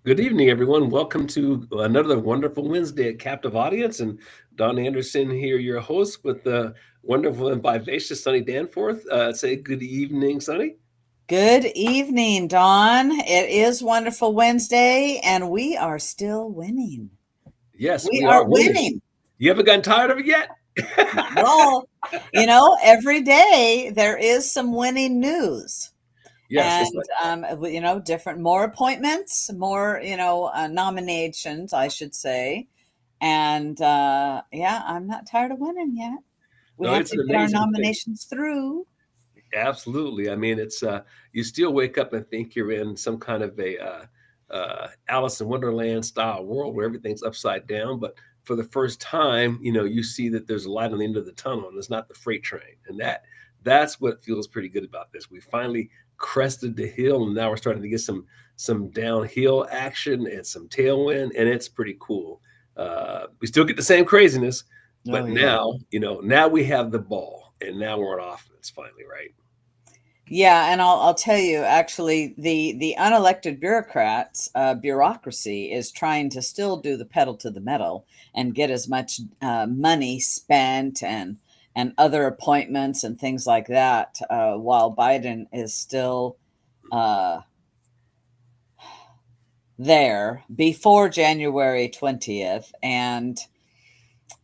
Good evening, everyone. Welcome to another wonderful Wednesday at Captive Audience. And Don Anderson here, your host, with the wonderful and vivacious Sonny Danforth. Say good evening, Sonny. Good evening, Dawn. It is Wonderful Wednesday, and we are still winning. Yes, We we are are winning. winning. You haven't gotten tired of it yet? Not at all. Every day there is some winning news. Yes, And, it's like, different, more appointments, more, nominations, I should say. And yeah, I'm not tired of winning yet. We no, have it's to an get our amazing thing. nominations through. Absolutely. I mean, it's you still wake up and think you're in some kind of a Alice in Wonderland style world where everything's upside down. But for the first time, you see that there's a light on the end of the tunnel, and it's not the freight train. And that's what feels pretty good about this. We finally crested the hill, and now we're starting to get some downhill action and some tailwind, and it's pretty cool. We still get the same craziness, Oh, but yeah. now we have the ball, and now we're on offense finally, right? Yeah, and I'll tell you, actually, the unelected bureaucrats, bureaucracy is trying to still do the pedal to the metal and get as much money spent and other appointments and things like that, while Biden is still uh, there before January 20th. And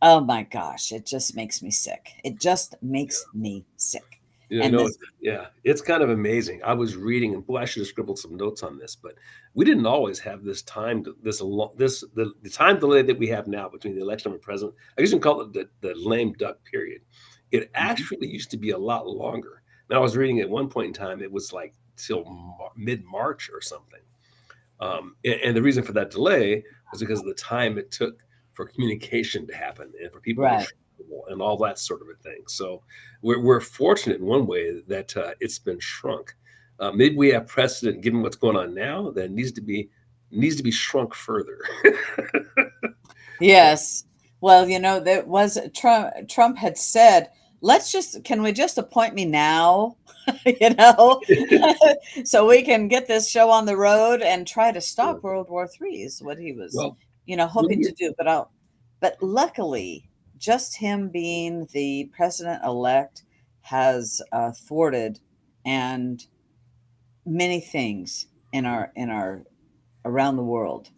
oh my gosh, it just makes me sick. It just makes me sick. You And know, this, yeah, it's kind of amazing. I was reading, and boy, I should have scribbled some notes on this, but we didn't always have this time, the time delay that we have now between the election of a president. I guess you can call it the lame duck period. It Mhm. actually used to be a lot longer. Now, I was reading at one point in time, it was like till mid March or something. And the reason for that delay was because of the time it took for communication to happen and for people to Right. travel and all that sort of a thing. So we're fortunate in one way that it's been shrunk. Maybe we have precedent, given what's going on now, that needs to be shrunk further. But Yes. Well, that was Trump had said, can we just appoint me now? you know, so we can get this show on the road and try to stop World War III is what he was, well, hoping to do. But luckily, just him being the president elect has thwarted and many things in our around the world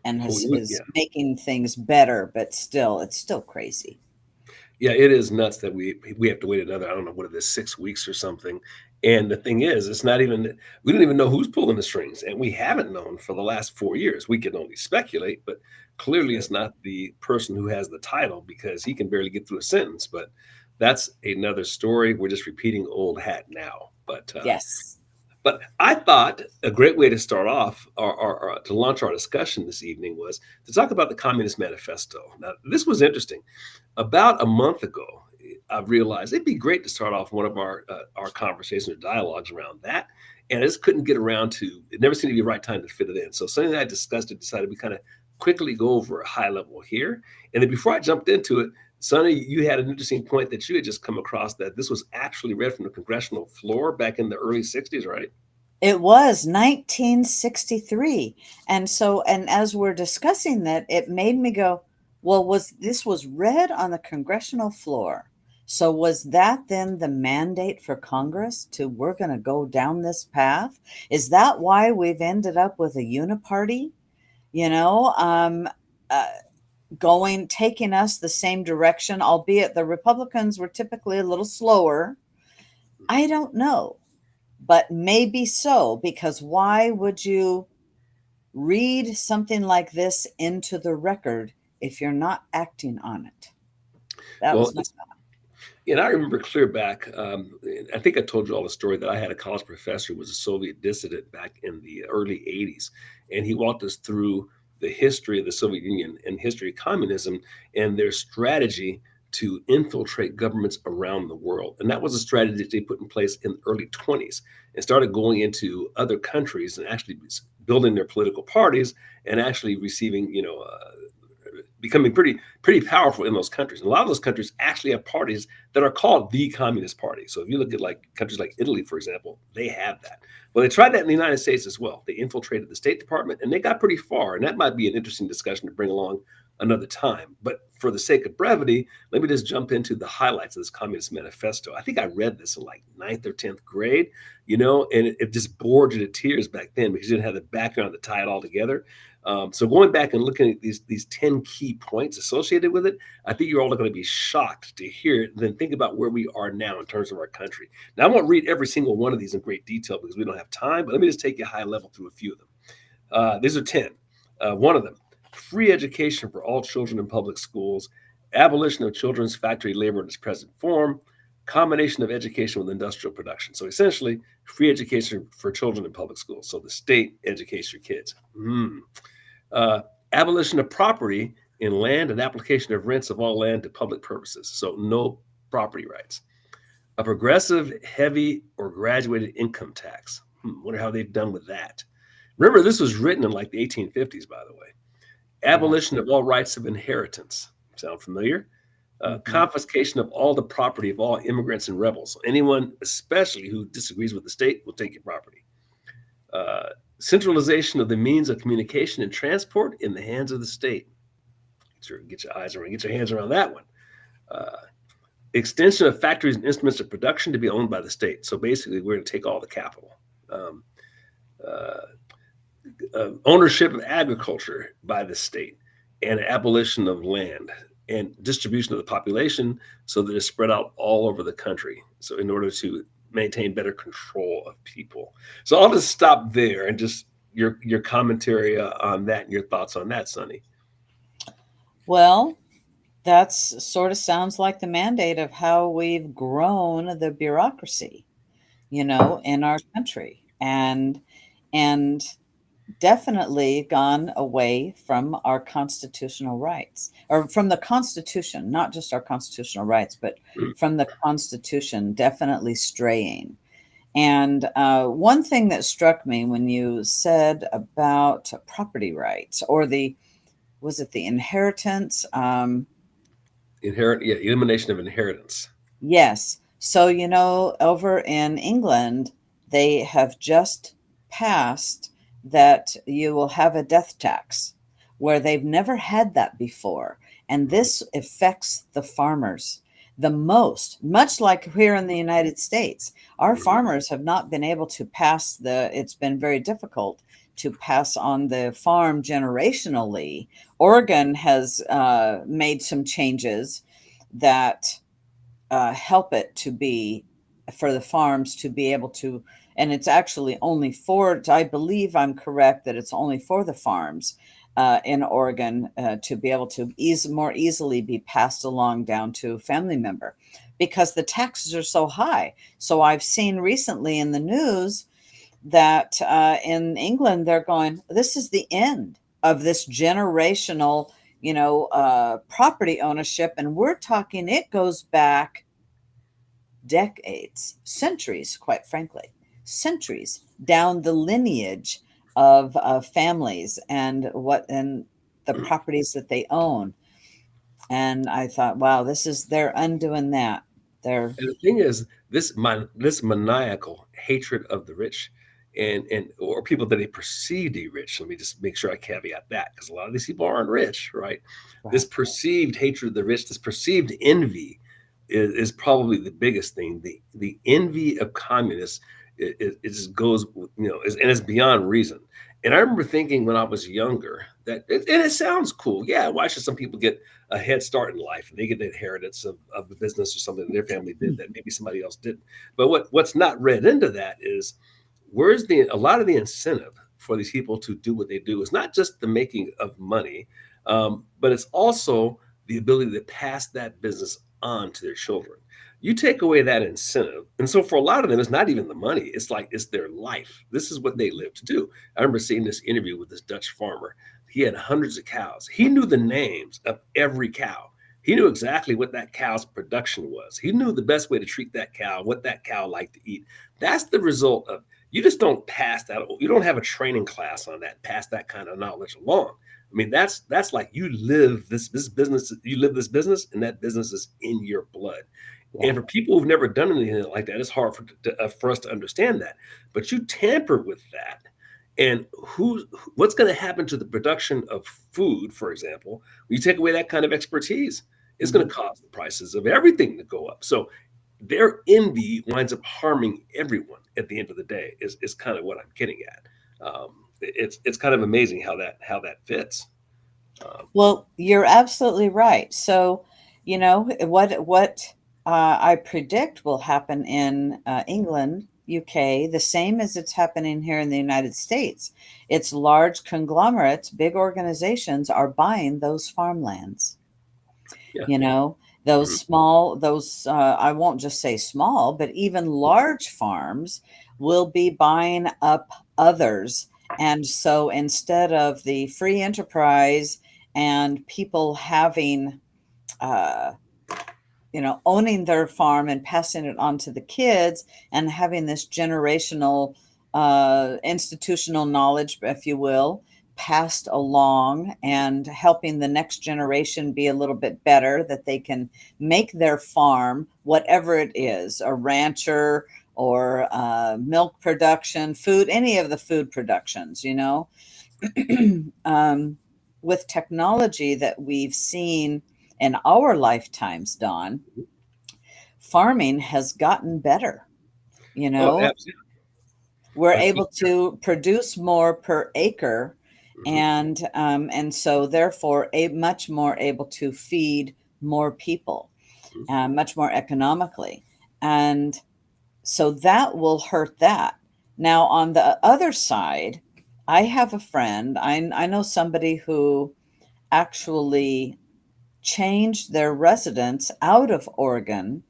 and is yeah, making things better, but still, it's still crazy. yeah, it is nuts that we have to wait another, I don't know, what it is, 6 weeks or something. And the thing is, it's not even we don't even know who's pulling the strings, and we haven't known for the last 4 years. We can only speculate, but clearly True. it's not the person who has the title because he can barely get through a sentence. But that's another story. We're just repeating old hat now. Yes. But I thought a great way to start off or to launch our discussion this evening was to talk about the Communist Manifesto. Now, this was interesting. About a month ago, I've realized it'd be great to start off one of our conversations or dialogues around that. And I just couldn't get around to it. Never seemed to be the right time to fit it in. So something that I discussed it, decided we kind of quickly go over a high level here. And then before I jumped into it, Sonny, you had an interesting point that you had just come across that this was actually read from the congressional floor back in the early 60s, right? It was 1963. And as we're discussing that, it made me go, well, was read on the congressional floor. So was that then the mandate for Congress to we're going to go down this path? Is that why we've ended up with a uniparty? You know, uh, taking us the same direction, albeit the Republicans were typically a little slower. I don't know, but maybe so, because why would you read something like this into the record if you're not acting on it? That Well, was my and I remember clear back. I think I told you all the story that I had a college professor who was a Soviet dissident back in the early '80s, and he walked us through the history of the Soviet Union and history of communism and their strategy to infiltrate governments around the world. And that was a strategy that they put in place in the early '20s and started going into other countries and actually building their political parties and actually receiving, becoming pretty powerful in those countries. And a lot of those countries actually have parties that are called the Communist Party. So if you look at like countries like Italy, for example, they have that. Well, they tried that in the United States as well. They infiltrated the State Department and they got pretty far. And that might be an interesting discussion to bring along another time. But for the sake of brevity, let me just jump into the highlights of this Communist Manifesto. I think I read this in like ninth or 10th grade, and it just bored you to tears back then because you didn't have the background to tie it all together. So going back and looking at these 10 key points associated with it, I think you're all going to be shocked to hear it and then think about where we are now in terms of our country. Now, I won't read every single one of these in great detail because we don't have time, but let me just take you high level through a few of them. These are 10. One of them, free education for all children in public schools, abolition of children's factory labor in its present form, combination of education with industrial production. So essentially, free education for children in public schools. So the state educates your kids. Abolition of property in land and application of rents of all land to public purposes. So no property rights. A progressive, heavy, or graduated income tax. Wonder how they've done with that. Remember, this was written in like the 1850s, by the way. Yes. Abolition of all rights of inheritance. Sound familiar? Hmm. Confiscation of all the property of all immigrants and rebels. So anyone, especially who disagrees with the state, will take your property. Uh, Centralization of the means of communication and transport in the hands of the state. Get your eyes around, get your hands around that one. Uh, Extension of factories and instruments of production to be owned by the state. So basically, we're going to take all the capital. Um, uh, Ownership of agriculture by the state, and abolition of land and distribution of the population so that it's spread out all over the country. So in order to maintain better control of people. So I'll just stop there and just your commentary on that and your thoughts on that, Sonny. Well, that's sort of sounds like the mandate of how we've grown the bureaucracy, in our country, and definitely gone away from our constitutional rights, or from the Constitution, not just our constitutional rights, but from the Constitution, definitely straying. And one thing that struck me when you said about property rights, or was it the inheritance? Yeah, elimination of inheritance. Yes. So, over in England, they have just passed that you will have a death tax where they've never had that before. And Mhm. this affects the farmers the most, much like here in the United States. Our Mhm. farmers have not been able to it's been very difficult to pass on the farm generationally. Oregon has made some changes that help it to be for the farms to be able to, and it's actually only for, I believe I'm correct that it's only for the farms in Oregon to be able to more easily be passed along down to a family member because the taxes are so high. So I've seen recently in the news that in England they're going, this is the end of this generational, property ownership, and we're talking it goes back decades, centuries, quite frankly, centuries down the lineage of families and the properties that they own. And I thought, wow, they're undoing that. They're And the thing is, this maniacal hatred of the rich, and or people that they perceive to be rich. Let me just make sure I caveat that because a lot of these people aren't rich, right? This right. perceived hatred of the rich, this perceived envy, is probably the biggest thing. The envy of communists, it just goes, and it's beyond reason. And I remember thinking when I was younger and it sounds cool. Yeah, why should some people get a head start in life and they get the inheritance of the business or something that their family did that maybe somebody else didn't? But what's not read into that is where's a lot of the incentive for these people to do what they do is not just the making of money, but it's also the ability to pass that business on to their children. You take away that incentive, and so for a lot of them, it's not even the money. It's like it's their life. This is what they live to do. I remember seeing this interview with this Dutch farmer. He had hundreds of cows. He knew the names of every cow. He knew exactly what that cow's production was. He knew the best way to treat that cow, what that cow liked to eat. That's the result of You just don't pass that. You don't have a training class on that. Pass that kind of knowledge along. I mean, that's like you live this business. You live this business, and that business is in your blood. Yeah. And for people who've never done anything like that, it's hard for us to understand that. But you tamper with that, and what's going to happen to the production of food, for example, when you take away that kind of expertise? It's going Mhm. to cause the prices of everything to go up. So their envy winds up harming everyone at the end of the day. Is kind of what I'm getting at. It's kind of amazing how that fits. Um, Well, you're absolutely right. So, what I predict will happen in England, UK, the same as it's happening here in the United States. It's large conglomerates, big organizations are buying those farmlands. yeah. You know, those Mhm. small, I won't just say small, but even large farms will be buying up others. And so instead of the free enterprise and people having, uh, owning their farm and passing it on to the kids and having this generational, institutional knowledge, if you will, passed along and helping the next generation be a little bit better, that they can make their farm, whatever it is, a rancher or milk production, food, any of the food productions, um, with technology that we've seen in our lifetimes, Don, farming has gotten better. You Oh, know, absolutely. we're I think. able to produce more per acre, Mhm, and so therefore a much more able to feed more people, mhm, much more economically, and so that will hurt that. Now, on the other side, I have a friend. I know somebody who actually changed their residence out of Oregon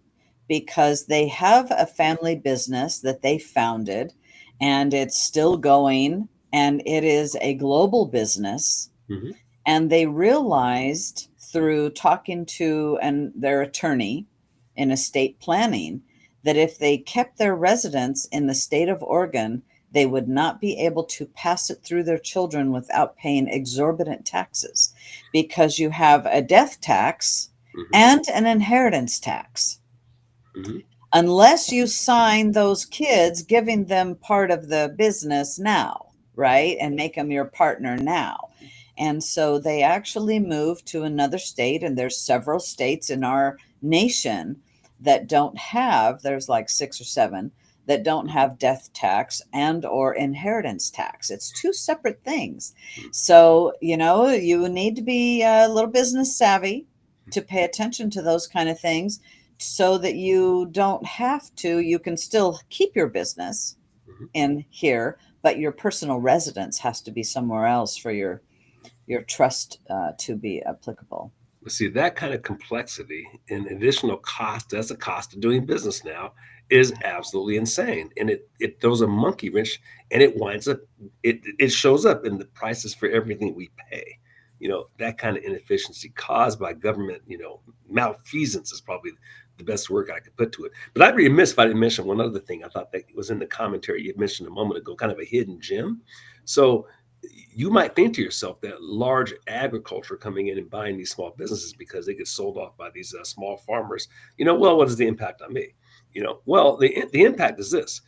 because they have a family business that they founded and it's still going and it is a global business. mhm, And they realized through talking to their attorney in estate planning that if they kept their residence in the state of Oregon, they would not be able to pass it through their children without paying exorbitant taxes, because you have a death tax mhm, and an inheritance tax. mhm, Unless you sign those kids giving them part of the business now, right? And make them your partner now. And so they actually moved to another state, and there's several states in our nation that don't have, there's like six or seven that don't mhm, have death tax and or inheritance tax. It's two separate things. mhm. So, you need to be a little business savvy to pay attention to those kind of things, so that you don't have to, you can still keep your business Mhm. in here, but your personal residence has to be somewhere else for your trust to be applicable. But see, that kind of complexity and additional cost, that's a cost of doing business now, is absolutely insane. And it throws a monkey wrench, and it winds up, it shows up in the prices for everything we pay. That kind of inefficiency caused by government, malfeasance is probably the best word I could put to it. But I'd be remiss if I didn't mention one other thing I thought that was in the commentary you mentioned a moment ago, kind of a hidden gem. So you might think to yourself that large agriculture coming in and buying these small businesses because they get sold off by these small farmers, well, what is the impact on me? Well, the impact is this: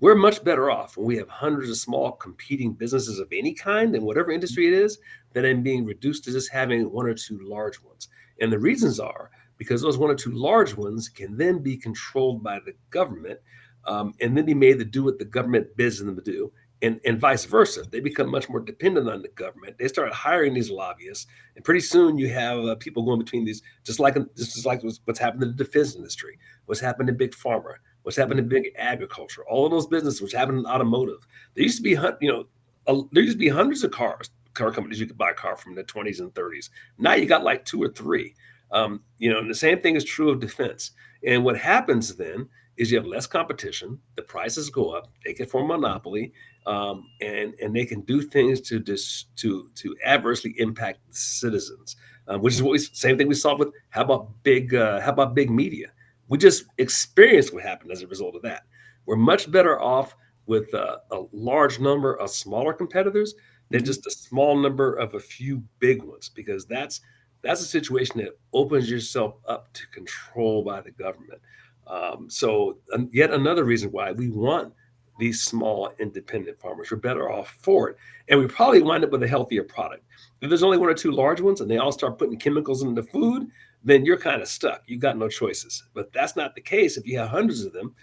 we're much better off when we have hundreds of small competing businesses of any kind in whatever industry it is, than in being reduced to just having one or two large ones. And the reasons are because those one or two large ones can then be controlled by the government, and then be made to do what the government bids them to do. And vice versa. They become much more dependent on the government. They start hiring these lobbyists, and pretty soon you have people going between these, just like what's happened in the defense industry, what's happened in big pharma, what's happened in big agriculture, all of those businesses, which happened in automotive. There used to be, there used to be hundreds of car companies you could buy a car from in the 20s and 30s. Now you got like two or three. And the same thing is true of defense. And what happens then is you have less competition, the prices go up, they can form a monopoly, and they can do things to adversely impact citizens, which is same thing we saw with how about big media. We just experienced what happened as a result of that. We're much better off with a large number of smaller competitors than Mhm. just a small number of a few big ones, because that's a situation that opens yourself up to control by the government. Yet another reason why we want these small independent farmers. We're better off for it, and we probably wind up with a healthier product. If there's only one or two large ones and they all start putting chemicals in the food, then you're kind of stuck. You've got no choices. But that's not the case. If you have hundreds of them,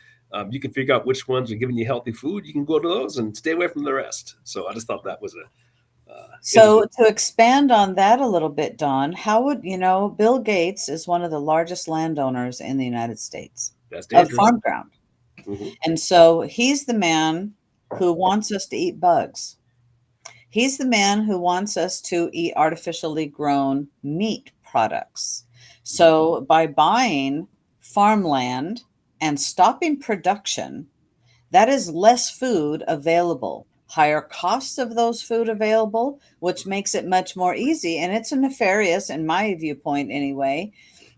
you can figure out which ones are giving you healthy food. You can go to those and stay away from the rest. So I just thought that was a interesting. So to expand on that a little bit, Don, how would you know Bill Gates is one of the largest landowners in the United States That's of dangerous. farm ground. Hmm. And so he's the man who wants us to eat bugs. He's the man who wants us to eat artificially grown meat products. So by buying farmland and stopping production, that is less food available, higher costs of those food available, which makes it much more easy. And it's a nefarious, in my viewpoint anyway.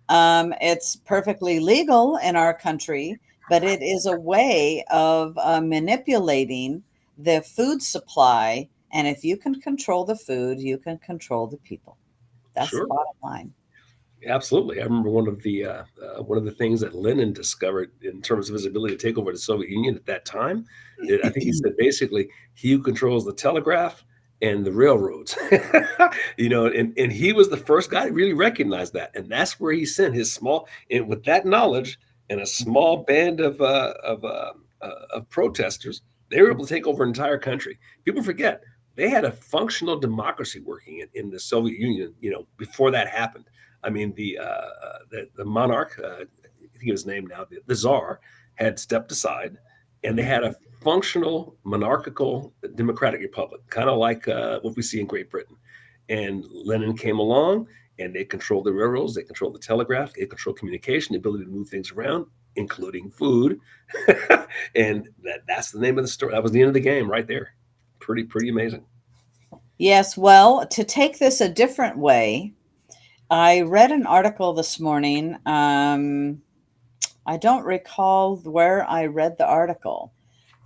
It's perfectly legal in our country, but it is a way of manipulating the food supply. And if you can control the food, you can control the people. That's the Sure. bottom line. Absolutely. I remember one of the things that Lenin discovered in terms of his ability to take over the Soviet Union at that time. I think he said basically, he who controls the telegraph and the railroads. And he was the first guy to really recognize that, and that's where he sent his small, and with that knowledge and a small band of protesters, they were able to take over an entire country. People forget they had a functional democracy working in the Soviet Union. Before that happened. I mean, the monarch, I think of his name now, the czar, had stepped aside, and they had a functional monarchical democratic republic, kind of like what we see in Great Britain. And Lenin came along, and they controlled the railroads, they controlled the telegraph, they controlled communication, the ability to move things around, including food. And that's the name of the story. That was the end of the game right there. Pretty amazing. Yes, well, to take this a different way, I read an article this morning. I don't recall where I read the article,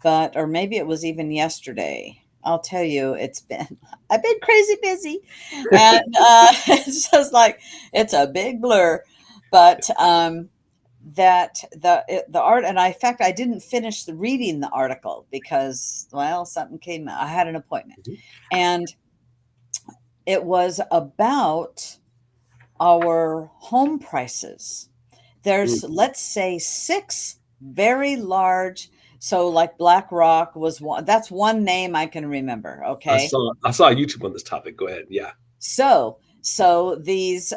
but or maybe it was even yesterday. I'll tell you, I've been crazy busy, and it's just like it's a big blur. But that the art, and in fact, I didn't finish reading the article because well, something came. I had an appointment, Mhm. and it was about our home prices. Mm. There's, let's say, six very large. So, like BlackRock was one. That's one name I can remember. Okay. I saw YouTube on this topic. Go ahead. Yeah. So these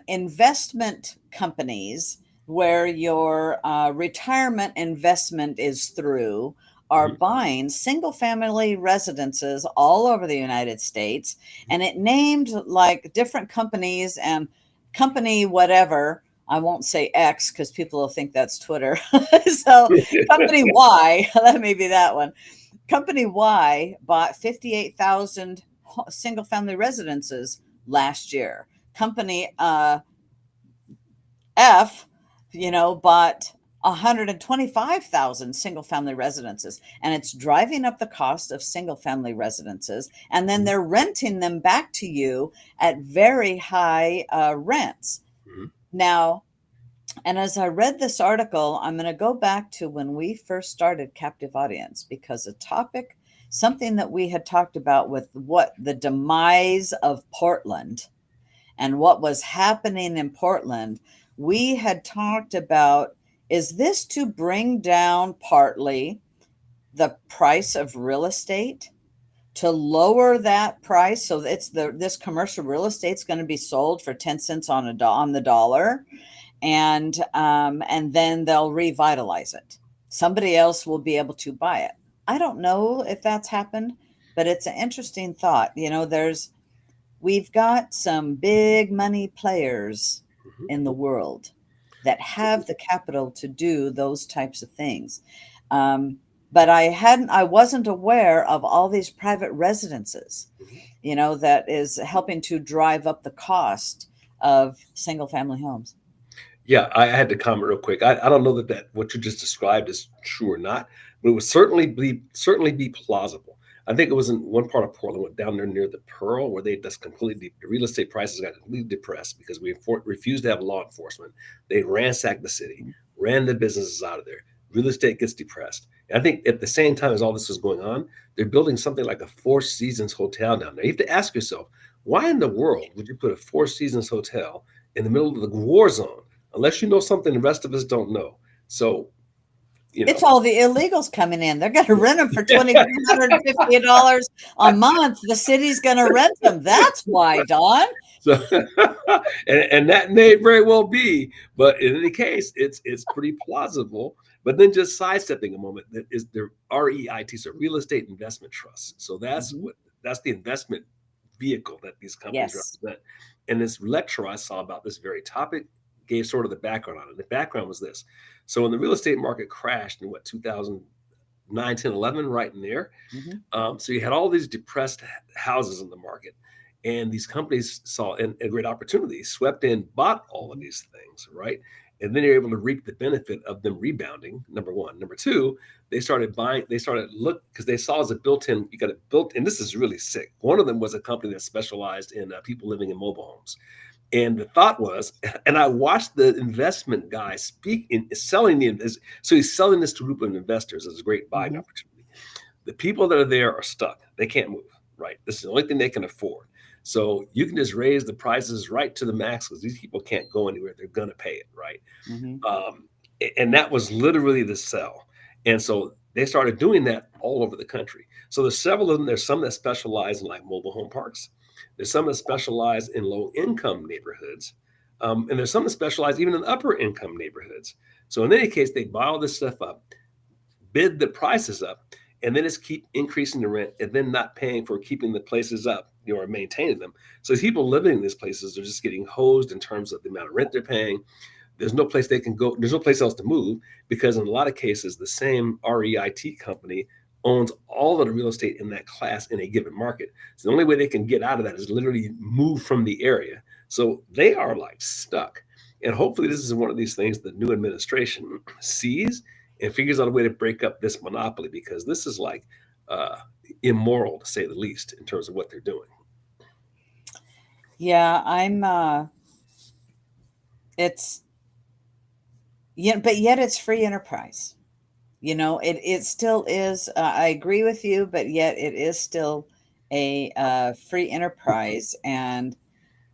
investment companies where your retirement investment is through are Mhm. buying single family residences all over the United States. And it named like different companies and company whatever. I won't say X because people will think that's Twitter. So company Y, let me be that one. Company Y bought 58,000 single family residences last year. Company F, bought 125,000 single family residences, and it's driving up the cost of single family residences. And then Mhm. they're renting them back to you at very high rents. Mhm. Now, and as I read this article, I'm going to go back to when we first started Captive Audience because a topic, something that we had talked about with what the demise of Portland and what was happening in Portland, we had talked about is this to bring down partly the price of real estate? To lower that price so it's this commercial real estate's going to be sold for 10 cents on the dollar, and then they'll revitalize it. Somebody else will be able to buy it. I don't know if that's happened, but it's an interesting thought. We've got some big money players Mhm. in the world that have the capital to do those types of things. Um, but I wasn't aware of all these private residences, Mhm. that is helping to drive up the cost of single family homes. Yeah, I had to comment real quick. I don't know that what you just described is true or not, but it would certainly be plausible. I think it was in one part of Portland, went down there near the Pearl, where they just completely the real estate prices got completely depressed because we refused to have law enforcement. They ransacked the city, ran the businesses out of there. Real estate gets depressed. And I think at the same time as all this was going on, they're building something like a Four Seasons hotel down there. You have to ask yourself, why in the world would you put a Four Seasons hotel in the middle of the war zone? Unless you know something the rest of us don't know. So, you It's know, all the illegals coming in. They're going to rent them for $2,350 a month. The city's going to rent them. That's why, Don. so and that may very well be, but in any case, it's pretty plausible. But then just sidestepping a moment, that is the REIT, so real estate investment trusts. So Mhm. that's the investment vehicle that these companies Yes. represent. And this lecture I saw about this very topic gave sort of the background on it. The background was this. So when the real estate market crashed in what 2009, 10, 11, right in there, Mhm. so you had all these depressed houses in the market, and these companies saw a great opportunity, swept in, bought all of Mhm. these things, right? And then you're able to reap the benefit of them rebounding. Number one. Number two, they started buying. They started look because they saw as a built-in. You got a built, and this is really sick. One of them was a company that specialized in people living in mobile homes. And the thought was, and I watched the investment guy speak in selling so he's selling this to a group of investors as a great buying Mhm. opportunity. The people that are there are stuck. They can't move, right? This is the only thing they can afford. So you can just raise the prices right to the max because these people can't go anywhere. They're going to pay it, right? Mhm. Um, and that was literally the sell. And so they started doing that all over the country. So there's several of them. There's some that specialize in like mobile home parks. There's some that specialize in low income neighborhoods. And there's some that specialize even in upper income neighborhoods. So in any case, they buy all this stuff up, bid the prices up, and then it's keep increasing the rent and then not paying for keeping the places up, or maintaining them. So people living in these places are just getting hosed in terms of the amount of rent they're paying. There's no place they can go. There's no place else to move because in a lot of cases, the same REIT company owns all of the real estate in that class in a given market. So the only way they can get out of that is literally move from the area. So they are like stuck. And hopefully, this is one of these things the new administration sees and figures out a way to break up this monopoly because this is like uh, immoral to say the least in terms of what they're doing. Yeah, it's, yeah, but yet it's free enterprise. It still is. I agree with you, but yet it is still a free enterprise. And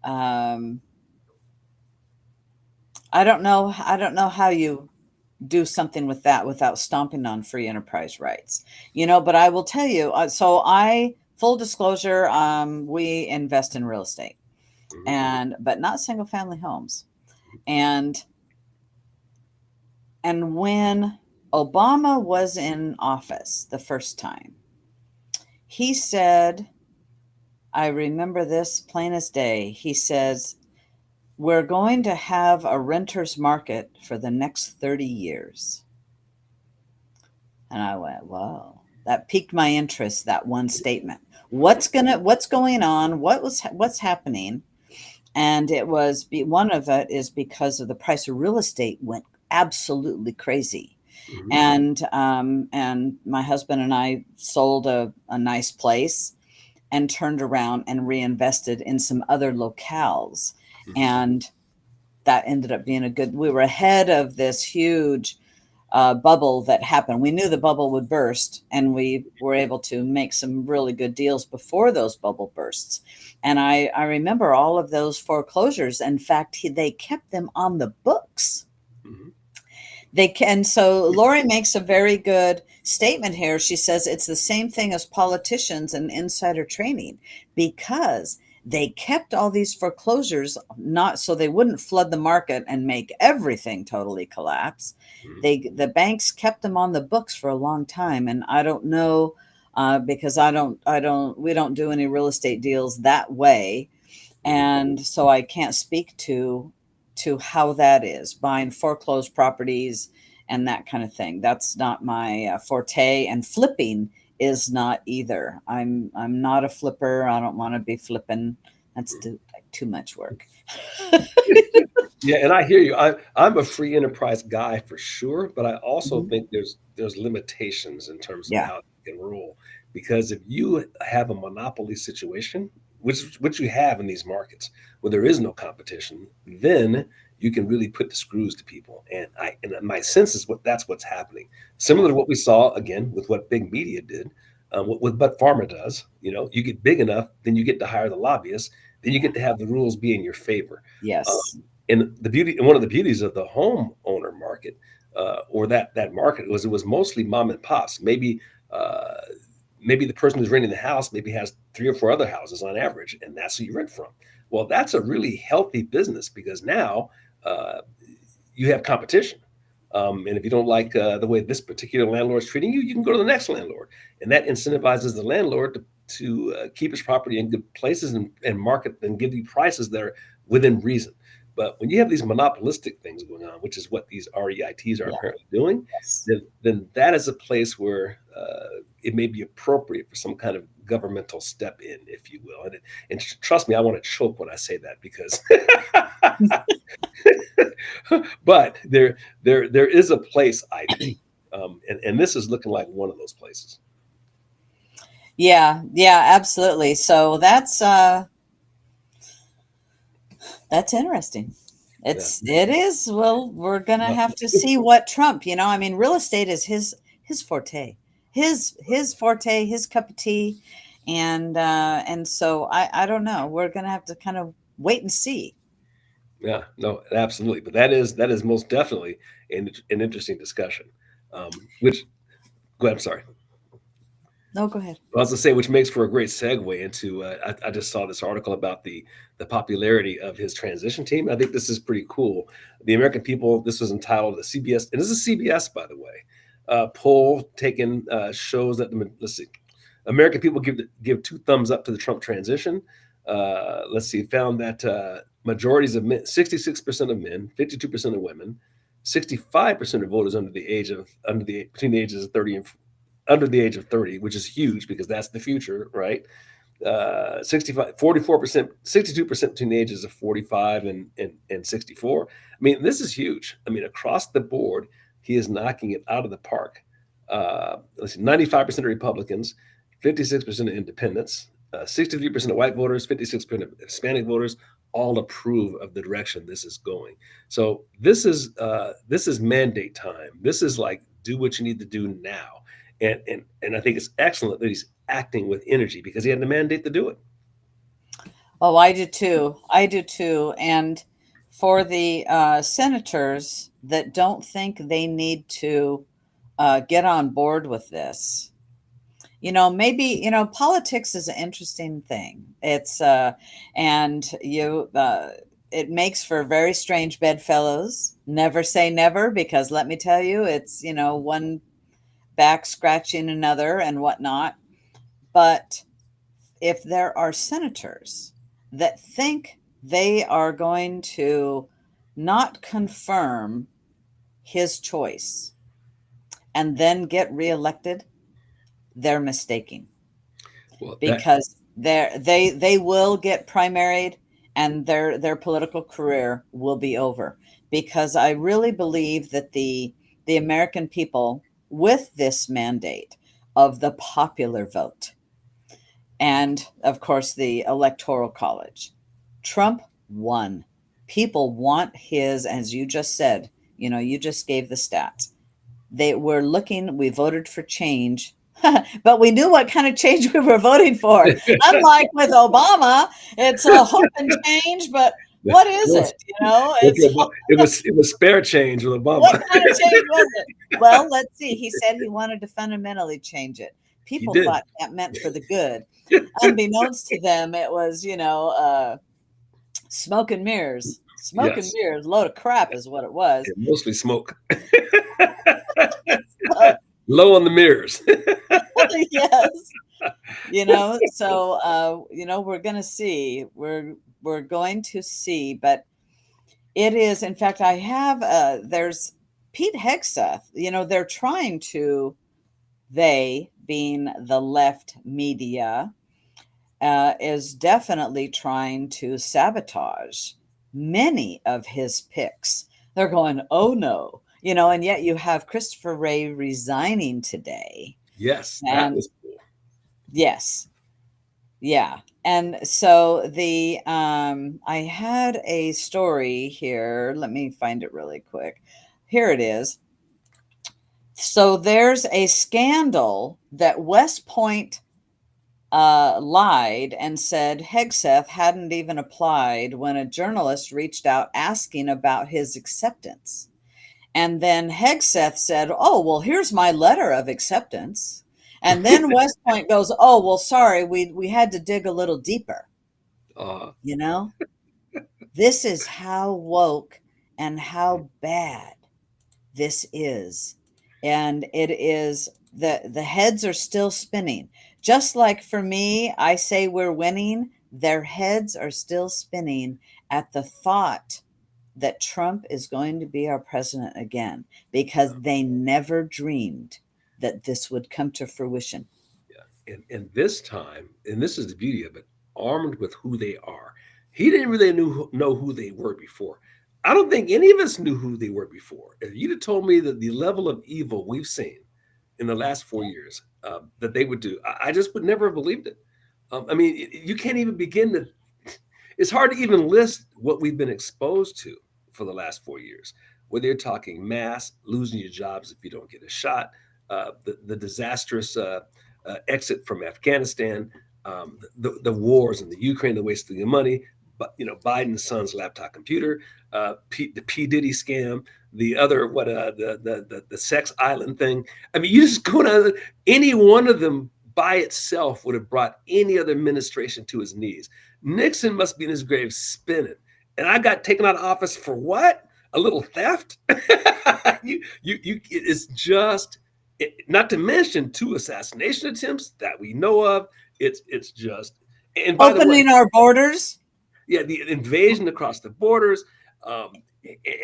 um, I don't know how you do something with that without stomping on free enterprise rights. But I will tell you, full disclosure, we invest in real estate, Mhm. and but not single family homes. And when Obama was in office the first time, he said, I remember this plain as day. He says, "We're going to have a renter's market for the next 30 years." And I went, "Whoa." That piqued my interest, that one statement. What's going on? What's happening? And one of it is because of the price of real estate went absolutely crazy. Mhm. And my husband and I sold a nice place and turned around and reinvested in some other locales. Mhm. And that ended up being we were ahead of this huge bubble that happened. We knew the bubble would burst, and we were able to make some really good deals before those bubble bursts. And I remember all of those foreclosures. In fact, they kept them on the books. Mhm. They can. So Lori makes a very good statement here. She says it's the same thing as politicians and insider trading, because they kept all these foreclosures not so they wouldn't flood the market and make everything totally collapse. Mhm. The banks kept them on the books for a long time, and I don't know, because we don't do any real estate deals that way, Mhm. and so I can't speak to how that is buying foreclosed properties and that kind of thing. That's not my forte, and flipping is not either. I'm not a flipper. I don't want to be flipping That's too much work. Yeah, and I hear you. I'm a free enterprise guy for sure, but I also Mhm. think there's limitations in terms of Yeah, how it can rule. Because if you have a monopoly situation, which you have in these markets where there is no competition, then you can really put the screws to people. And my sense is that's what's happening. yeah, Similar to what we saw again with what big media did, what pharma does. You get big enough, then you get to hire the lobbyists, then you yeah. get to have the rules be in your favor. Yes. And one of the beauties of the homeowner market, or that market, was it was mostly mom and pops. Uh, maybe the person who's renting the house maybe has three or four other houses on average, and that's who you rent from. Well, that's a really healthy business because now uh, you have competition. And if you don't like the way this particular landlord is treating you, you can go to the next landlord, and that incentivizes the landlord to keep his property in good places and market and give you prices that are within reason. But when you have these monopolistic things going on, which is what these REITs are Yeah. apparently doing, Yes. then that is a place where it may be appropriate for some kind of governmental step in, if you will. And trust me, I want to choke when I say that because but there is a place, I think, and this is looking like one of those places. Yeah, yeah, absolutely. So that's interesting. Yeah. It is. Well, we're gonna Well, have to see what Trump, I mean, real estate is his forte. His forte, his cup of tea. And so I don't know. We're gonna have to kind of wait and see. yeah, no, absolutely. But that is most definitely an interesting discussion. Which go ahead, I'm sorry. No, go ahead. I was to say, which makes for a great segue into. I just saw this article about the popularity of his transition team. I think this is pretty cool. The American people. This was entitled the CBS, and this is CBS, by the way. Poll taken shows that let's see, American people give two thumbs up to the Trump transition. Let's see, found that majorities of men, 66% of men, 52% of women, 65% of voters under the between the ages of 30 and under the age of 30, which is huge because that's the future, right? 65, 44%, 62% between the ages of 45 and 64. I mean, this is huge. I mean, across the board, he is knocking it out of the park. Let's see, 95% of Republicans, 56% of independents, 63% of white voters, 56% of Hispanic voters all approve of the direction this is going. So this is mandate time. This is like do what you need to do now. And I think it's excellent that he's acting with energy because he had the mandate to do it. Oh, I do too. I do too. And for the senators that don't think they need to get on board with this, maybe, politics is an interesting thing. And it makes for very strange bedfellows. Never say never, because let me tell you, it's, one back scratching another and whatnot. But if there are senators that think they are going to not confirm his choice and then get reelected, they're mistaken, Well, that because they will get primaried, and their political career will be over, because I really believe that the American people, with this mandate of the popular vote, and of course the electoral college, Trump won. People want his, as you just said, you just gave the stats. They were looking, we voted for change, but we knew what kind of change we were voting for. Unlike with Obama, it's a hope and change, but what is was it? It's it was spare change with Obama. what kind of change was it? Well, let's see. He said he wanted to fundamentally change it. He People did. thought that meant for the good. Unbeknownst to them, it was, smoke and mirrors. Smoke and Yes, mirrors, load of crap is what it was. and mostly smoke. So, Low on the mirrors. yes. So we're going to see. We're going to see, but it is, in fact, I have there's Pete Hegseth. They're trying to, they being the left media, is definitely trying to sabotage many of his picks. They're going, oh no, and yet you have Christopher Wray resigning today. Yes, that And was cool. yes, yeah. And so I had a story here. Let me find it really quick. Here it is. So there's a scandal that West Point lied and said Hegseth hadn't even applied when a journalist reached out asking about his acceptance. And then Hegseth said, oh, well, here's my letter of acceptance. And then West Point goes, oh, well, sorry, we had to dig a little deeper. uh, You know, this is how woke and how bad this is. And it is the heads are still spinning. Just like for me, I say we're winning, their heads are still spinning at the thought that Trump is going to be our president again because they never dreamed that this would come to fruition. and this time, and this is the beauty of it, armed with who they are. He didn't really know who they were before. I don't think any of us knew who they were before. If you'd have told me that the level of evil we've seen in the last 4 years that they would do, I just would never have believed it. I mean, you can't even begin to. It's hard to even list what we've been exposed to for the last 4 years. Whether you're talking mass, losing your jobs if you don't get a shot, the disastrous exit from Afghanistan, the wars in the Ukraine, the wasting of money, but Biden's son's laptop computer, the P Diddy scam, the other the sex island thing. I mean, you just go down. Any one of them by itself would have brought any other administration to his knees. Nixon must be in his grave spinning. And I got taken out of office for what? A little theft? It's just not to mention two assassination attempts that we know of. It's just, and by the way, Opening our borders, yeah, the invasion across the borders, and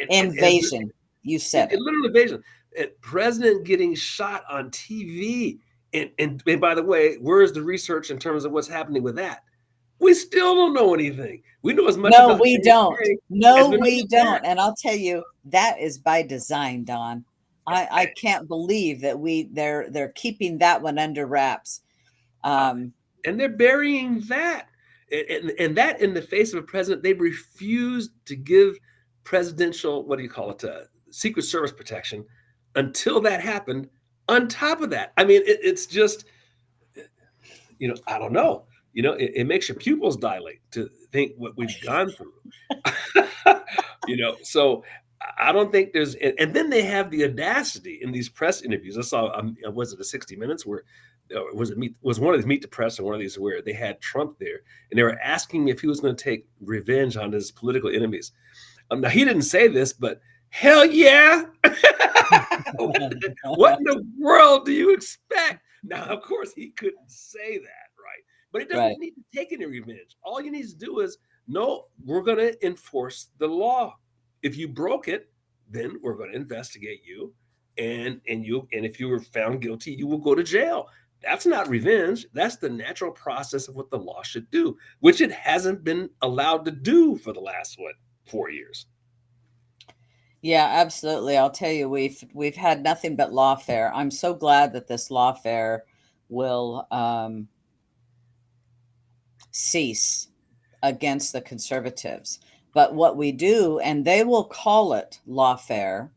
invasion. You said it. literal invasion, and president getting shot on TV, and by the way, where's the research in terms of what's happening with that? We still don't know anything. We know as much No, about we don't. JFK as No, we know we about that. don't. And I'll tell you, that is by design, Don. I can't believe that they're keeping that one under wraps. Uh, Um, and they're burying that, and that in the face of a president they refused to give presidential, what do you call it, Secret Service protection until that happened. On top of that, I mean, it's just, I don't know. It makes your pupils dilate to think what we've gone through. So I don't think there's, and then they have the audacity in these press interviews. I saw, was it a 60 Minutes where, was one of these Meet the Press or one of these where they had Trump there and they were asking him if he was going to take revenge on his political enemies. Now he didn't say this, but hell yeah. What in the world do you expect? Now, of course, he couldn't say that, right? But he right. doesn't need to take any revenge. All you need to do is, no, we're going to enforce the law. If you broke it, then we're going to investigate you, and if you were found guilty, you will go to jail. That's not revenge. That's the natural process of what the law should do, which it hasn't been allowed to do for the last 4 years. Yeah, absolutely. I'll tell you, we've had nothing but lawfare. I'm so glad that this lawfare will cease against the conservatives. But what we do, and they will call it lawfare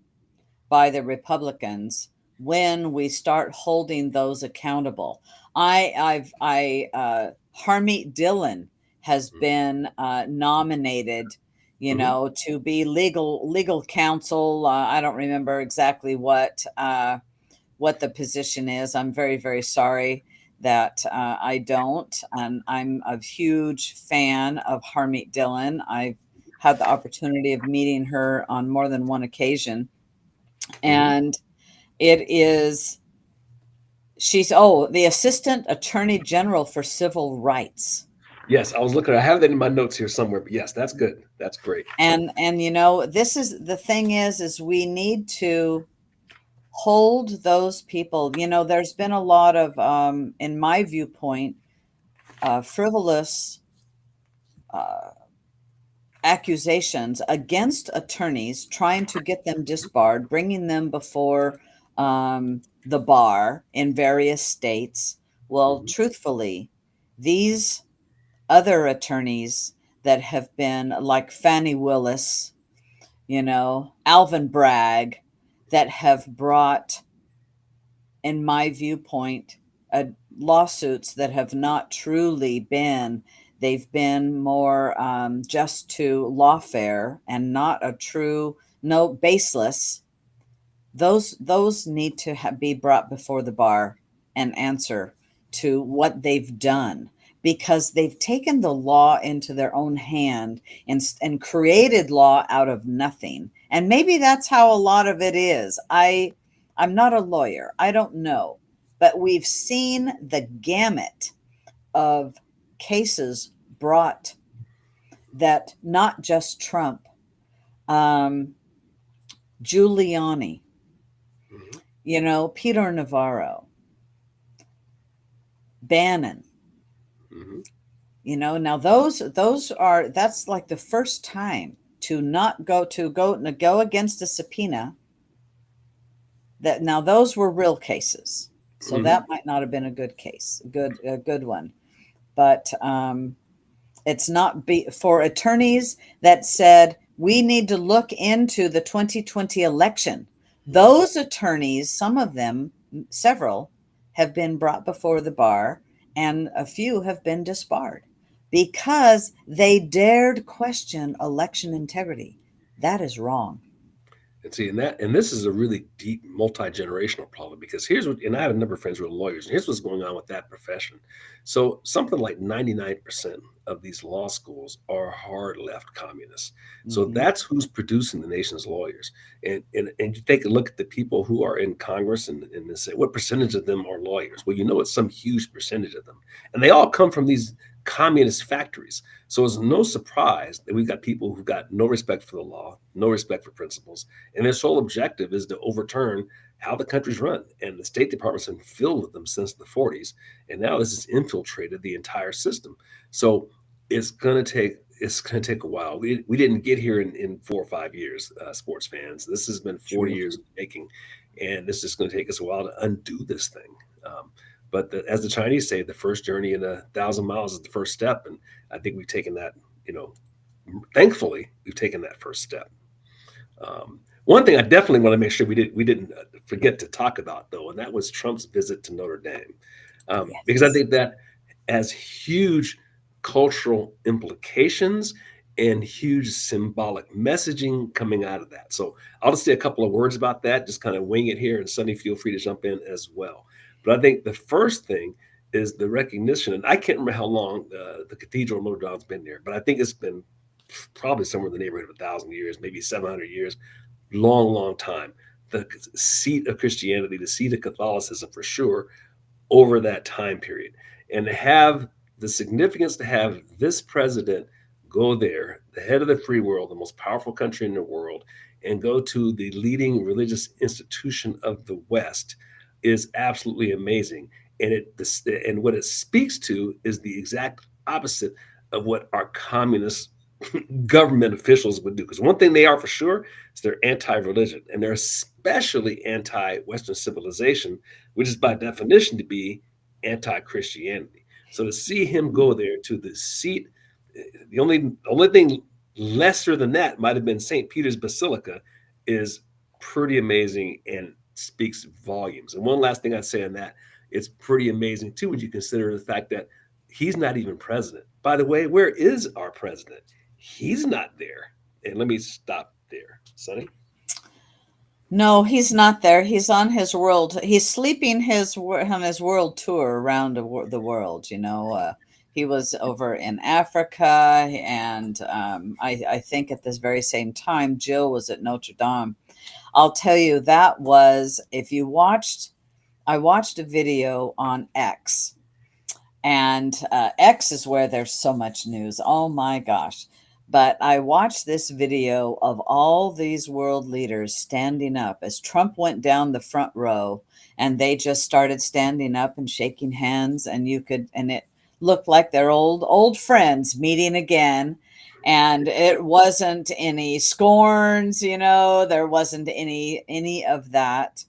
by the Republicans when we start holding those accountable. Harmeet Dillon has been nominated, Mm-hmm. to be legal counsel. I don't remember exactly what the position is. I'm very, very sorry that I don't. And I'm a huge fan of Harmeet Dillon. I've had the opportunity of meeting her on more than one occasion. Mm-hmm. And she's the Assistant Attorney General for Civil Rights. Yes, I was looking. I have that in my notes here somewhere. But yes, that's good. That's great. And this is the thing is we need to hold those people. There's been a lot of, in my viewpoint, frivolous uh, accusations against attorneys, trying to get them disbarred, bringing them before the bar in various states. Well, Hmm. truthfully, these other attorneys that have been like Fannie Willis, Alvin Bragg, that have brought, in my viewpoint, uh, lawsuits that have not truly been, they've been more just to lawfare and not a true, no, baseless. Those need to be brought before the bar and answer to what they've done, because they've taken the law into their own hand and created law out of nothing. And maybe that's how a lot of it is. I'm not a lawyer, I don't know, but we've seen the gamut of cases brought, that not just Trump, um, Giuliani, Hmm. Peter Navarro, Bannon. Hmm. Now those are, that's like the first time to not go against a subpoena. That, now those were real cases, so Hmm. that might not have been a good case, a good one. But it's not for attorneys that said we need to look into the 2020 election. Hmm. Those attorneys, some of them, several, have been brought before the bar, and a few have been disbarred because they dared question election integrity. That is wrong. And see, and this is a really deep multi-generational problem because here's what, and I have a number of friends who are lawyers, and here's what's going on with that profession. So something like 99% of these law schools are hard left communists. So Hmm. that's who's producing the nation's lawyers. And you take a look at the people who are in Congress and they say, what percentage of them are lawyers? Well, it's some huge percentage of them. And they all come from these communist factories. So it's no surprise that we've got people who've got no respect for the law, no respect for principles, and their sole objective is to overturn how the country's run. And the State Department's been filled with them since the 40s. And now this has infiltrated the entire system. So it's going to take a while. We didn't get here in 4 or 5 years, sports fans. This has been 40 True. years in the making. And it's just going to take us a while to undo this thing. But as the Chinese say, the first journey in 1,000 miles is the first step. And I think we've taken that, you know, thankfully, we've taken that first step. One thing I definitely want to make sure we didn't forget to talk about though, and that was Trump's visit to Notre Dame, because I Yes. think that has huge cultural implications and huge symbolic messaging coming out of that. So I'll just say a couple of words about that, just kind of wing it here, and Sonny, feel free to jump in as well. But I think the first thing is the recognition, and I can't remember how long the Cathedral of Notre Dame's been there, but I think it's been probably somewhere in the neighborhood of 1,000 years, maybe 700 years, long, long time. The seat of Christianity, the seat of Catholicism for sure, over that time period. And to have the significance to have this president go there, the head of the free world, the most powerful country in the world, and go to the leading religious institution of the West is absolutely amazing. And what it speaks to is the exact opposite of what our communist government officials would do. Because one thing they are for sure is they're anti-religion, and they're especially anti-Western civilization, which is by definition to be anti-Christianity. So to see him go there to the seat, the only thing lesser than that might have been St. Peter's Basilica, is pretty amazing and speaks volumes. And one last thing I'd say on that, it's pretty amazing too when you consider the fact that he's not even president. By the way, where is our president? He's not there. And let me stop there, Sonny. No, he's not there. He's on his world. He's sleeping on his world tour around the world. He was over in Africa, and I think at this very same time, Jill was at Notre Dame. I'll tell you, that was, if you watched, I watched a video on X, and X is where there's so much news. Oh my gosh. But I watched this video of all these world leaders standing up as Trump went down the front row, and they just started standing up and shaking hands. And you could, and it looked like they're old friends meeting again. And it wasn't any scorns, there wasn't any of that.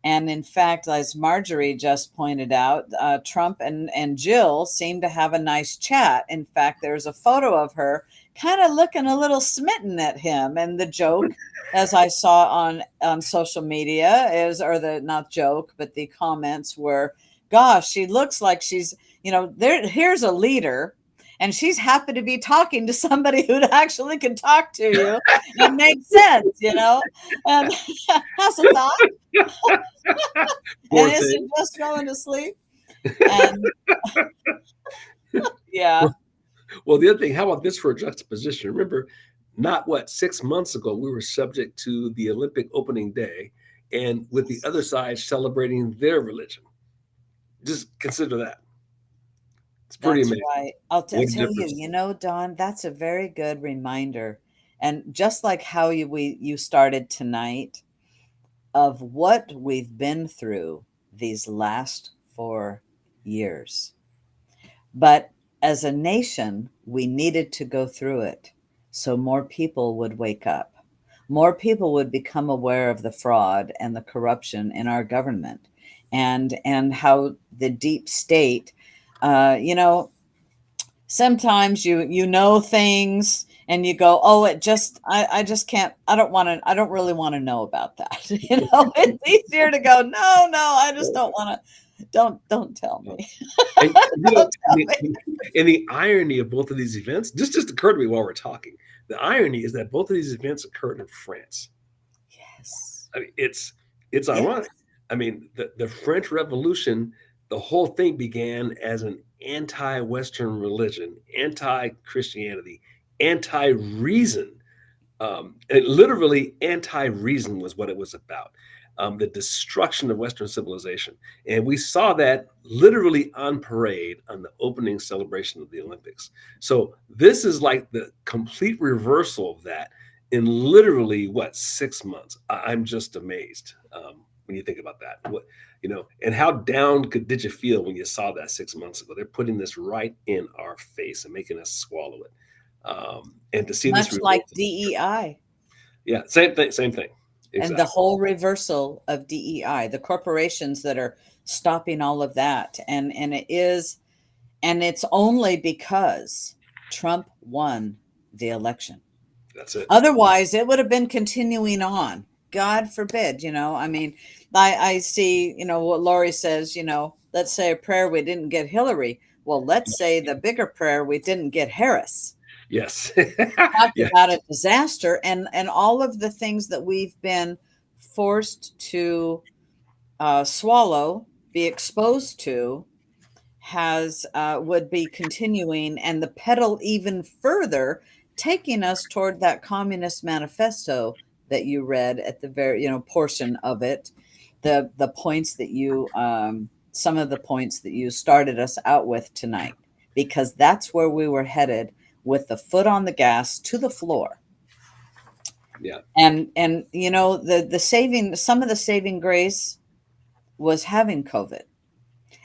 And in fact, as Marjorie just pointed out, Trump and Jill seem to have a nice chat. In fact, there's a photo of her kind of looking a little smitten at him. And the joke, as I saw on social media, is, or the not joke, but the comments were, gosh, she looks like she's, here's a leader. And she's happy to be talking to somebody who actually can talk to you and make sense. And has a thought, Poor and is thing. it just going to sleep? And yeah, Well, the other thing, how about this for a juxtaposition? Remember, not what, 6 months ago, we were subject to the Olympic opening day, and with the other side celebrating their religion. Just consider that. It's pretty that's amazing. right. I'll What a tell you, difference. Don, that's a very good reminder. And just like how you started tonight, of what we've been through these last 4 years. But as a nation, we needed to go through it so more people would wake up. More people would become aware of the fraud and the corruption in our government, and how the deep state, you know, sometimes you know things and you go, oh, I just can't, I don't really want to know about that. It's easier to go, no, I just don't want to, don't tell me. And Don't tell me. and the irony of both of these events just occurred to me while we're talking. The irony is that both of these events occurred in France. Yes. I mean, it's Yes. ironic. I mean, the French Revolution, the whole thing began as an anti-Western religion, anti-Christianity, anti-reason. And literally, anti-reason was what it was about. The destruction of Western civilization, and we saw that literally on parade on the opening celebration of the Olympics. So this is like the complete reversal of that in literally what, 6 months. I'm just amazed when you think about that. And how down did you feel when you saw that 6 months ago? They're putting this right in our face and making us swallow it. And to see this Much like reversal, DEI yeah, same thing, same thing, and the exactly. whole reversal of DEI, the corporations that are stopping all of that. And it's only because Trump won the election. That's it. Otherwise, it would have been continuing on. God forbid, I mean, I see, what Lori says, let's say a prayer we didn't get Hillary. Well, let's say the bigger prayer we didn't get Harris. Yes. Talk Yeah. about a disaster, and all of the things that we've been forced to swallow, be exposed to, has would be continuing and the pedal even further, taking us toward that communist manifesto that you read at the very portion of it, the points that you some of the points that you started us out with tonight, because that's where we were headed, with the foot on the gas to the floor. Yeah. And the saving, some of the saving grace was having COVID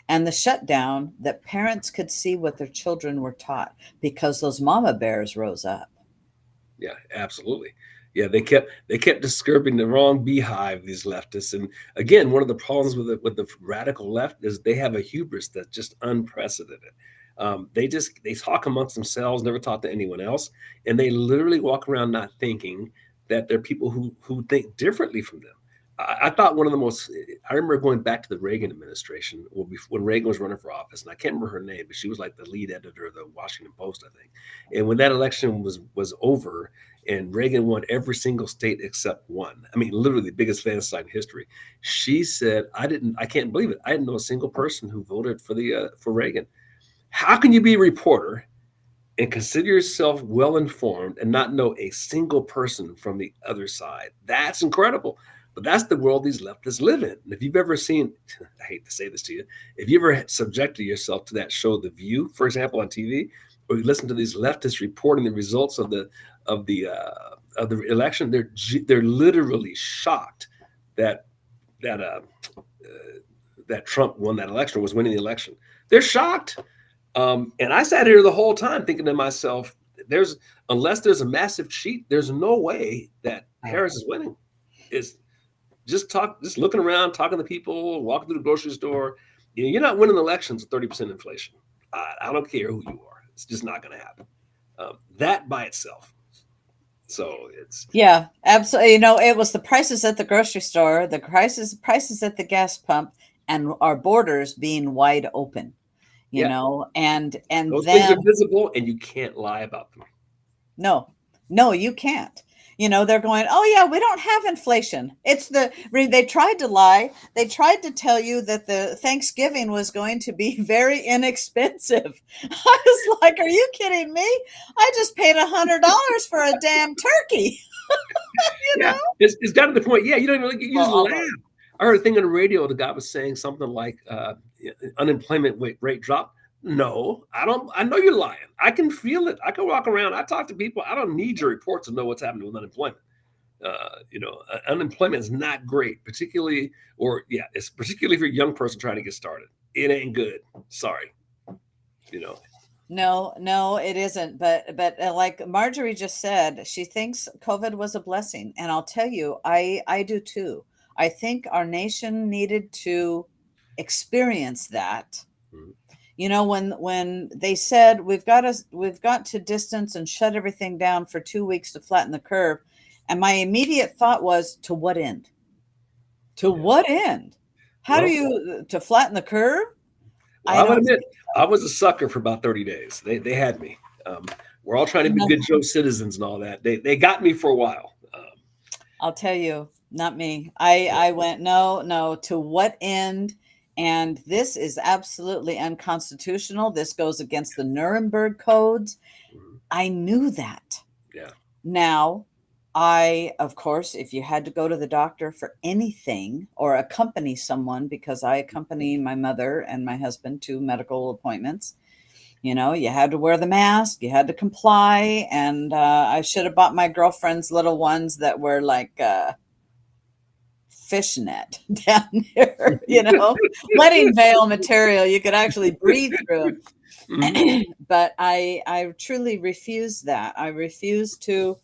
and the shutdown, that parents could see what their children were taught, because those mama bears rose up. Yeah, absolutely. Yeah, they kept disturbing the wrong beehive, these leftists. And again, one of the problems with the radical left is they have a hubris that's just unprecedented. They talk amongst themselves, never talk to anyone else, and they literally walk around not thinking that there are people who think differently from them. I thought one of the most. I remember going back to the Reagan administration, when Reagan was running for office, and I can't remember her name, but she was like the lead editor of the Washington Post, I think. And when that election was over, and Reagan won every single state except one. I mean, literally the biggest landslide in history. She said, I can't believe it. I didn't know a single person who voted for Reagan. How can you be a reporter and consider yourself well informed and not know a single person from the other side? That's incredible. But that's the world these leftists live in. And if you've ever seen, I hate to say this to you, if you ever subjected yourself to that show, The View, for example, on TV, or you listen to these leftists reporting the results of the election, they're literally shocked that that Trump won that election, or was winning the election. They're shocked. And I sat here the whole time thinking to myself, there's unless there's a massive cheat, there's no way that Oh, Harris is winning. It's just looking around, talking to people, walking through the grocery store. You're not winning elections with 30% inflation. I don't care who you are. It's just not going to happen. That by itself. So it's yeah, absolutely. It was the prices at the grocery store, the prices at the gas pump, and our borders being wide open. yeah, And those things then are visible, and you can't lie about them. no, no, you can't. They're going, oh, yeah, we don't have inflation. They tried to lie. They tried to tell you that the Thanksgiving was going to be very inexpensive. I was like, are you kidding me? I just paid $100 for a damn turkey, you Yeah, know? it's got to the point. Yeah, you don't even you Well, just laugh. almost. I heard a thing on the radio. The guy was saying something like unemployment rate drop. No, I don't. I know you're lying. I can feel it. I can walk around. I talk to people. I don't need your report to know what's happening with unemployment. Unemployment is not great, particularly, or yeah, it's particularly if you're a young person trying to get started. It ain't good. Sorry. You know. No, no, it isn't. But like Marjorie just said, she thinks COVID was a blessing, and I'll tell you, I do too. I think our nation needed to experience that. Mhm. When they said we've got to distance and shut everything down for 2 weeks to flatten the curve, and my immediate thought was, to what end? To Yeah. what end? How do Well, you to flatten the curve? well, I I would don't admit see I was a sucker for about 30 days. They had me. Um, we're all trying to be it. good Joe citizens and all that. They got me for a while. I'll tell you, not me. I went, no, no, to what end? And this is absolutely unconstitutional. This goes against the Nuremberg codes. Mhm. I knew that. Yeah. Now, of course, if you had to go to the doctor for anything or accompany someone, because I accompany my mother and my husband to medical appointments, you had to wear the mask, you had to comply. And I should have bought my girlfriend's little ones that were like fishnet down there, wedding veil material. You could actually breathe through Mhm. them. But I truly refused that. I refused to.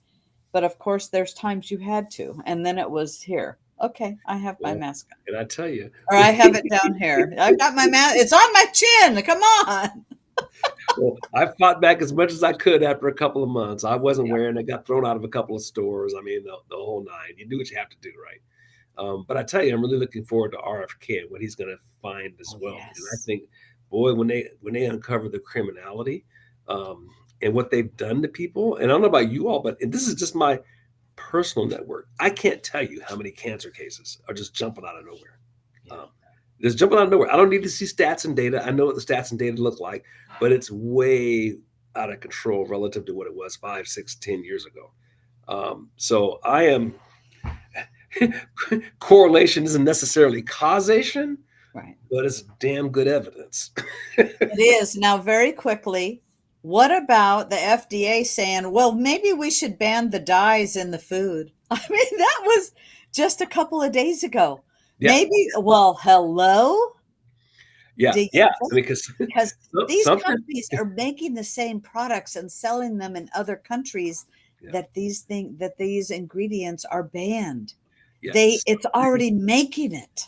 But of course, there's times you had to. And then it was here. Okay, I have my Well, mask on. and I tell you, Or I have it down here. I've got my mask. It's on my chin. Come on. well, I fought back as much as I could after a couple of months. I wasn't wearing it, got thrown out of a couple of stores. I mean, the whole nine. You do what you have to do, right? But I tell you, I'm really looking forward to RFK and what he's going to find as Oh, well. And I yes. think, boy, when they uncover the criminality um, and what they've done to people, and I don't know about you all, but and this is just my personal network. I can't tell you how many cancer cases are just jumping out of nowhere. Yeah. Um, just jumping out of nowhere. I don't need to see stats and data. I know what the stats and data look like, but it's way out of control relative to what it was 5, 6, 10 years ago. So I am correlation isn't necessarily causation, Right. but it's damn good evidence. It is. Now, very quickly, what about the FDA saying, well, maybe we should ban the dyes in the food? I mean, that was just a couple of days ago. Yeah, Maybe, well, hello? yeah, Do you yeah. I think? mean, because Because these something. companies are making the same products and selling them in other countries, Yeah, that these ingredients are banned. yeah. It's already making it.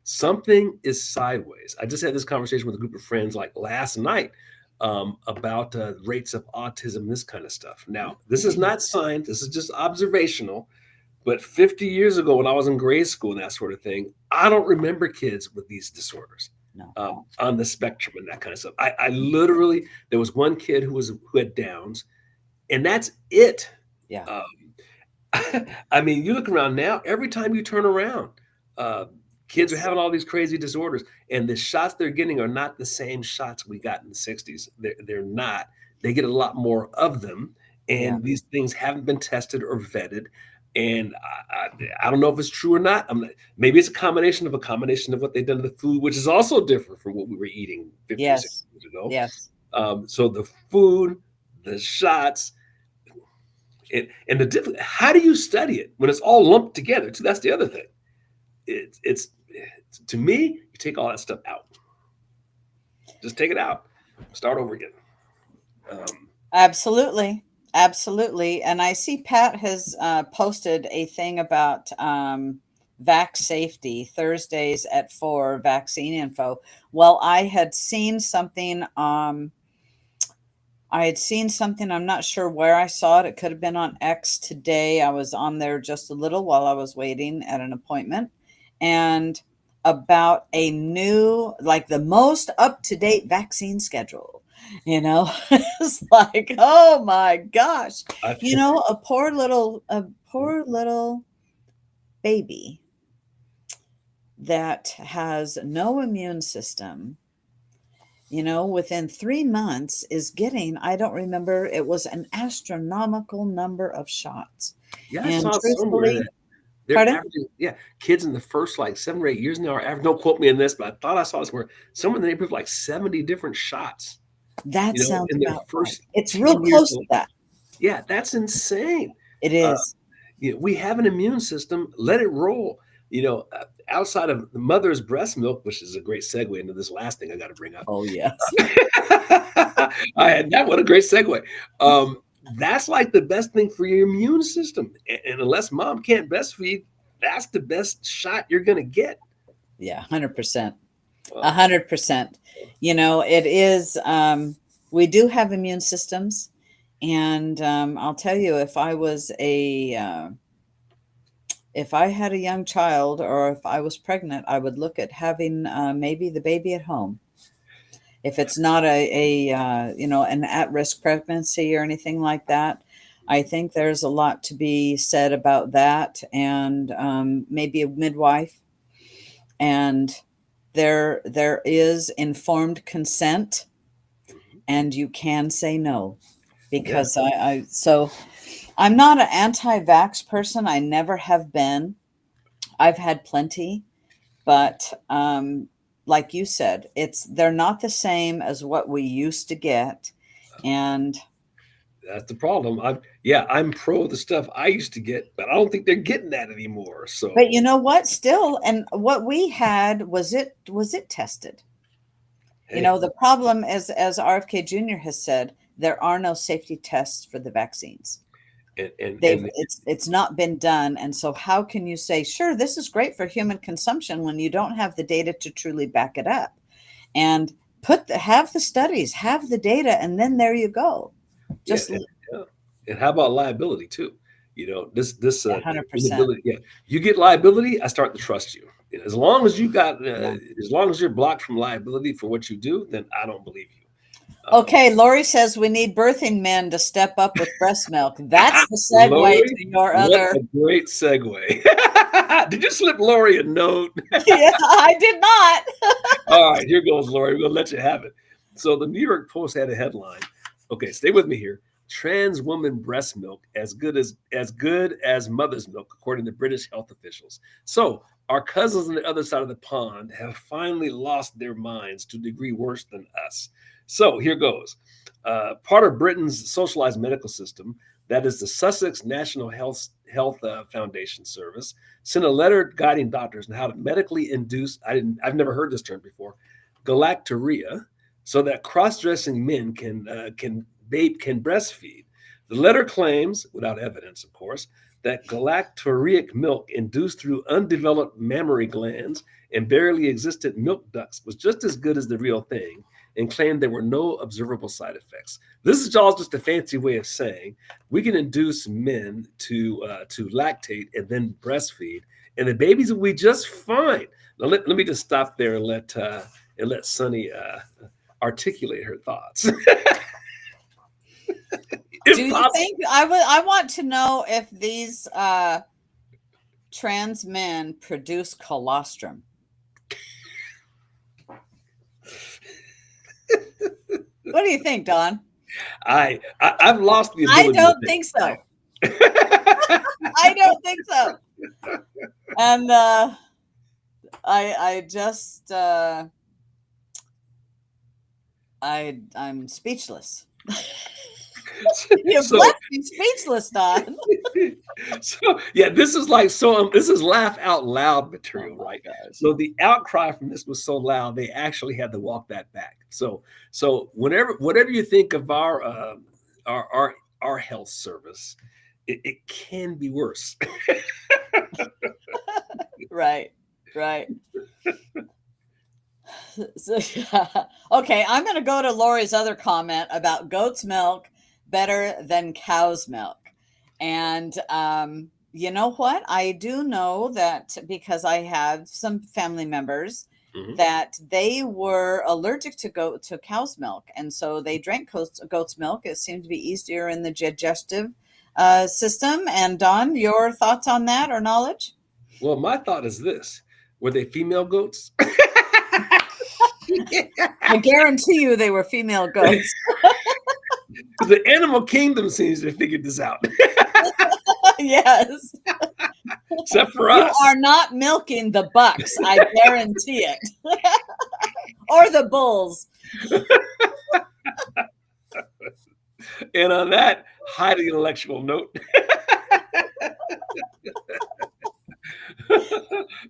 Something is sideways. I just had this conversation with a group of friends like last night about rates of autism, this kind of stuff. Now, this is not science. This is just observational. But 50 years ago, when I was in grade school and that sort of thing, I don't remember kids with these disorders No. on the spectrum and that kind of stuff. I literally, there was one kid who had Downs, and that's it. Yeah. I mean, you look around now, every time you turn around, uh, kids are having all these crazy disorders, and the shots they're getting are not the same shots we got in the 60s. They're not. They get a lot more of them, Yeah. and these things haven't been tested or vetted. And I don't know if it's true or not. Maybe it's a combination of what they've done to the food, which is also different from what we were eating 50 or 60 Yes. years ago. Yes. So the food, the shots, and the difference. How do you study it when it's all lumped together? So that's the other thing. It's to me, you take all that stuff out. Just take it out. Start over again. Um, Absolutely. Absolutely. And I see Pat has posted a thing about vac safety Thursdays at 4 vaccine info. Well, I had seen something. I'm not sure where I saw it. It could have been on X today. I was on there just a little while I was waiting at an appointment. And about a new, like the most up to date vaccine schedule. You know, it's like, oh my gosh. I, You know, a poor little baby that has no immune system, within 3 months is getting, I don't remember, it was an astronomical number of shots. yeah, I And saw somewhere truthfully, that they're pardon? averaging, yeah, kids in the first like 7 or 8 years now are average. Don't quote me on this, but I thought I saw somewhere somewhere in the neighborhood of like 70 different shots. That sounds In their about right. first It's real 10 years close to old. that. Yeah, that's insane. It Uh, is. we have an immune system. Let it roll. Outside of the mother's breast milk, which is a great segue into this last thing I got to bring up. Oh, yes. I had that. What a great segue. Um, that's like the best thing for your immune system. And unless mom can't breastfeed, that's the best shot you're going to get. Yeah, 100%. Uh, 100%. It is, we do have immune systems. And I'll tell you, if I had a young child or if I was pregnant, I would look at having maybe the baby at home. If it's not an at-risk pregnancy or anything like that, I think there's a lot to be said about that, and maybe a midwife. And there is informed consent, and you can say no, yeah, because so I'm not an anti-vax person. I never have been. I've had plenty, but like you said, they're not the same as what we used to get. And that's the problem. I'm pro the stuff I used to get, but I don't think they're getting that anymore. but you So know what? Still, and what we had, was it tested? hey, The problem, as RFK Jr. has said, there are no safety tests for the vaccines. They've and it's not been done, and so how can you say, sure, this is great for human consumption when you don't have the data to truly back it up? And have the studies, have the data, and then there you go. yeah, Just yeah. And how about liability too? This 100%. inability. Yeah, you get liability, I start to trust you. As long as Yeah. as long as you're blocked from liability for what you do, then I don't believe you. Okay, Lori says we need birthing men to step up with breast milk. That's the segue Lori, to your what other. a great segue. Did you slip Lori a note? Yeah, I did not. All right, here goes, Lori. We'll let you have it. So the New York Post had a headline. Okay, stay with me here. Trans woman breast milk as good as mother's milk, according to British health officials. So our cousins on the other side of the pond have finally lost their minds to a degree worse than us. So here goes. Part of Britain's socialized medical system, that is the Sussex National Health Foundation Service, sent a letter guiding doctors on how to medically induce. I've never heard this term before, galactorrhea, so that cross-dressing men can breastfeed. The letter claims, without evidence, of course, that galactorrheic milk induced through undeveloped mammary glands and barely existent milk ducts was just as good as the real thing, and claimed there were no observable side effects. This is all just a fancy way of saying we can induce men to lactate and then breastfeed, and the babies will be just fine. Now let me just stop there and let Sunny articulate her thoughts. Do If you possible. think I want to know if these trans men produce colostrum? What do you think, Don? I've lost the I ability to don't think. think so. I don't think so. And I just I'm speechless. You've So, left me speechless, Don. so yeah, this is like this is laugh out loud Oh material, my right? gosh. So the outcry from this was so loud they actually had to walk that back. So whatever you think of our our our health service, it can be worse. Right, right. So, yeah. Okay, I'm going to go to Lori's other comment about goat's milk better than cow's milk. And you know what? I do know that because I have some family members Mhm. that they were allergic to cow's milk, and so they drank goat's milk. It seemed to be easier in the digestive system. And Don, your thoughts on that or knowledge? Well, my thought is this: were they female goats? I guarantee you they were female goats. The animal kingdom seems to have figured this out, Yes. except for You us. are not milking the bucks, I guarantee it. Or the bulls. And on that highly intellectual note,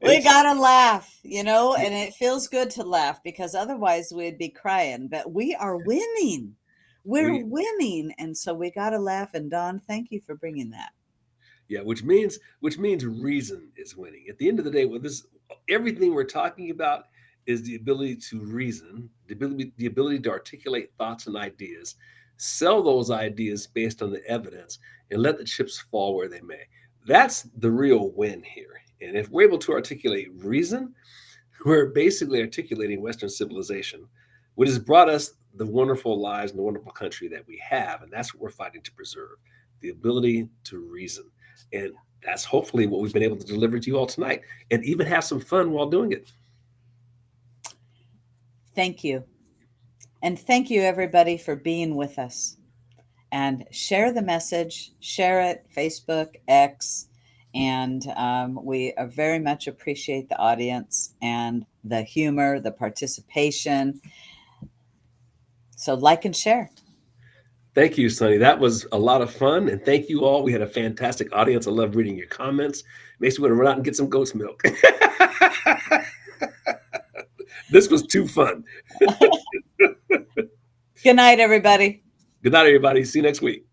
We it's gotta laugh, and it feels good to laugh because otherwise we'd be crying. But we are winning. We're we winning. And so we gotta laugh. And Don, thank you for bringing that. yeah, which means reason is winning. At the end of the day, what this everything we're talking about is the ability to reason, the ability to articulate thoughts and ideas, sell those ideas based on the evidence, and let the chips fall where they may. That's the real win here. And if we're able to articulate reason, we're basically articulating Western civilization, which has brought us the wonderful lives and the wonderful country that we have. And that's what we're fighting to preserve, the ability to reason. And that's hopefully what we've been able to deliver to you all tonight and even have some fun while doing it. Thank you. And thank you, everybody, for being with us. And share the message, share it, Facebook, X. And we very much appreciate the audience and the humor, the participation. So, like and share. Thank you, Sonny. That was a lot of fun. And thank you all. We had a fantastic audience. I love reading your comments. Makes me want to run out and get some goat's milk. This was too fun. Good night, everybody. Good night, everybody. See you next week.